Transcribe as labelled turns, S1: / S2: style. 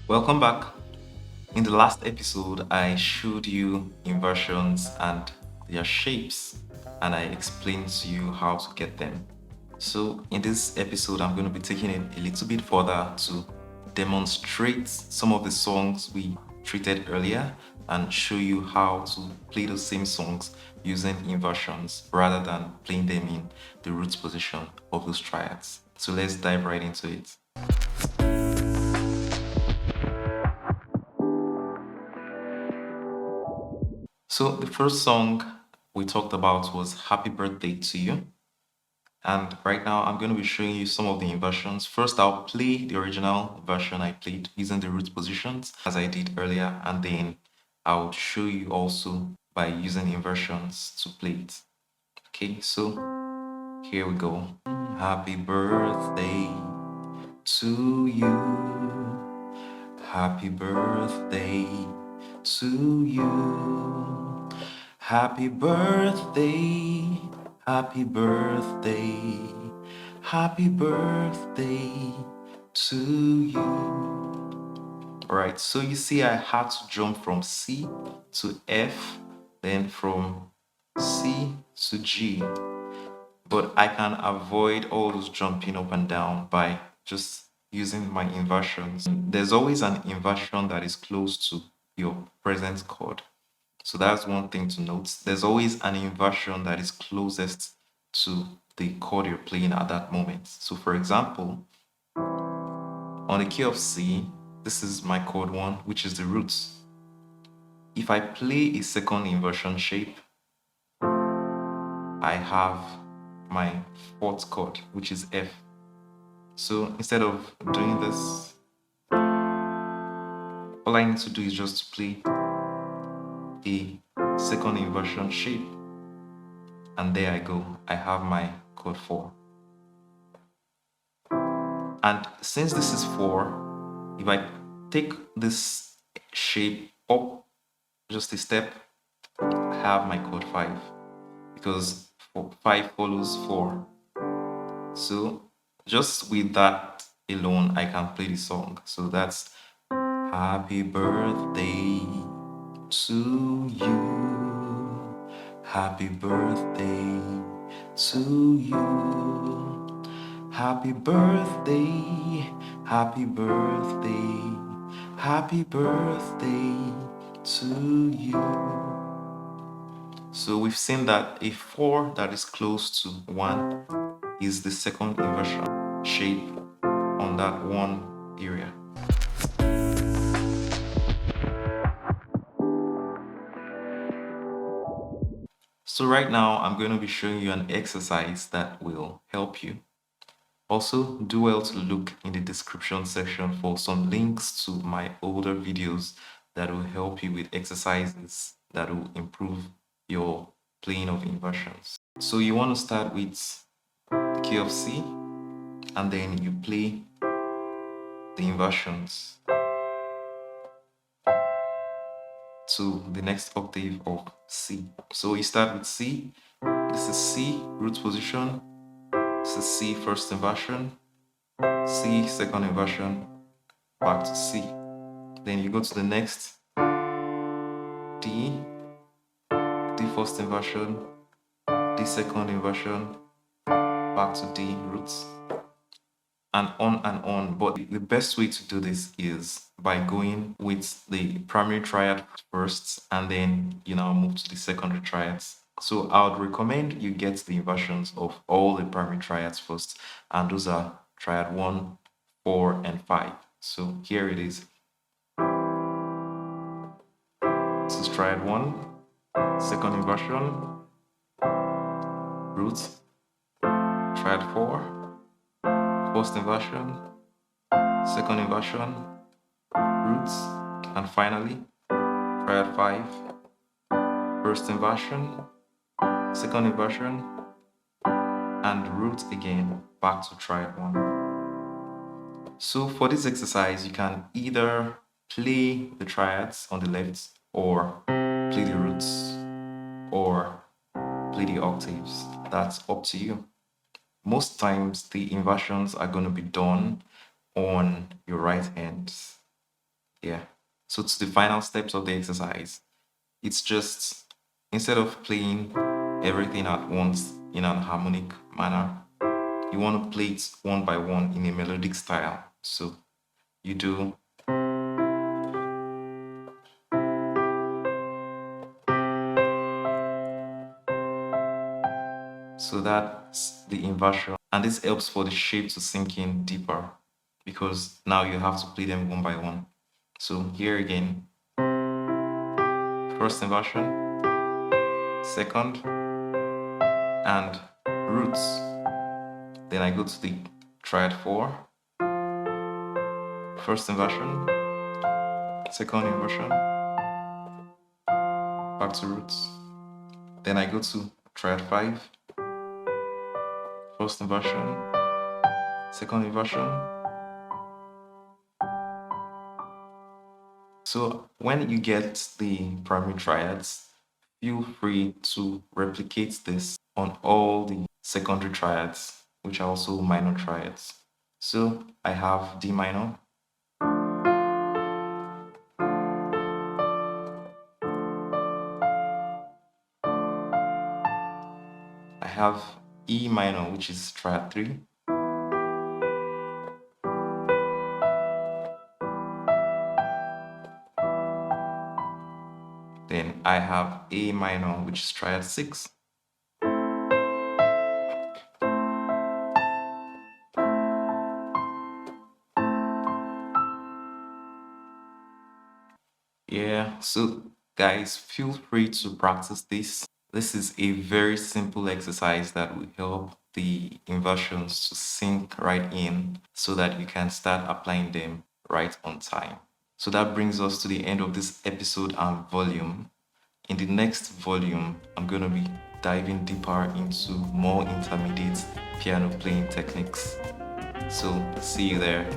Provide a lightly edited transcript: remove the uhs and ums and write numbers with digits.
S1: Welcome back. In the last episode, I showed you inversions and their shapes, and I explained to you how to get them. So, in this episode, I'm going to be taking it a little bit further to demonstrate some of the songs we treated earlier and show you how to play those same songs using inversions rather than playing them in the root position of those triads. So, let's dive right into it. So the first song we talked about was Happy Birthday to You. And right now I'm going to be showing you some of the inversions. First, I'll play the original version I played using the root positions as I did earlier. And then I'll show you also by using inversions to play it. Okay, so here we go. Happy birthday to you. Happy birthday to you. Happy birthday, happy birthday, happy birthday to you. Alright, so you see I had to jump from C to F, then from C to G. But I can avoid all those jumping up and down by just using my inversions. There's always an inversion that is close to your present chord. So that's one thing to note. There's always an inversion that is closest to the chord you're playing at that moment. So for example, on the key of C, this is my chord 1, which is the root. If I play a second inversion shape, I have my fourth chord, which is F. So instead of doing this, all I need to do is just play a second inversion shape. And there I go. I have my chord 4. And since this is 4, if I take this shape up just a step, I have my chord 5 because 5 follows 4. So just with that alone, I can play the song. So that's Happy birthday to you. Happy birthday to you. Happy birthday, happy birthday, happy birthday to you. So we've seen that a 4 that is close to 1 is the second inversion shape on that one area. So right now I'm going to be showing you an exercise that will help you. Also, do well to look in the description section for some links to my older videos that will help you with exercises that will improve your playing of inversions. So you want to start with the key of C, and then you play the inversions to the next octave of C. So you start with C. This is C, root position. This is C, first inversion. C, second inversion. Back to C. Then you go to the next D, D first inversion, D second inversion, back to D roots, and on. But the best way to do this is by going with the primary triad first, and then you now move to the secondary triads. So I would recommend you get the inversions of all the primary triads first, and those are triad 1, 4, and 5. So here it is. This is triad 1, second inversion, root, triad 4, first inversion, second inversion, roots, and finally triad 5, first inversion, second inversion, and root again, back to triad 1. So for this exercise, you can either play the triads on the left, or play the roots, or play the octaves. That's up to you. Most times the inversions are going to be done on your right hand. Yeah. So to the final steps of the exercise, it's just instead of playing everything at once in an harmonic manner, you want to play it one by one in a melodic style. So you do so that's the inversion, and this helps for the shape to sink in deeper because now you have to play them one by one. So here again, first inversion, second, and roots. Then I go to the triad 4, first inversion, second inversion, back to roots. Then I go to triad 5, first inversion, second inversion. So when you get the primary triads, feel free to replicate this on all the secondary triads, which are also minor triads. So I have D minor, I have E minor, which is triad 3, then I have A minor, which is triad 6, yeah. So guys, feel free to practice this. This is a very simple exercise that will help the inversions to sink right in so that you can start applying them right on time. So that brings us to the end of this episode and volume. In the next volume, I'm going to be diving deeper into more intermediate piano playing techniques. So see you there.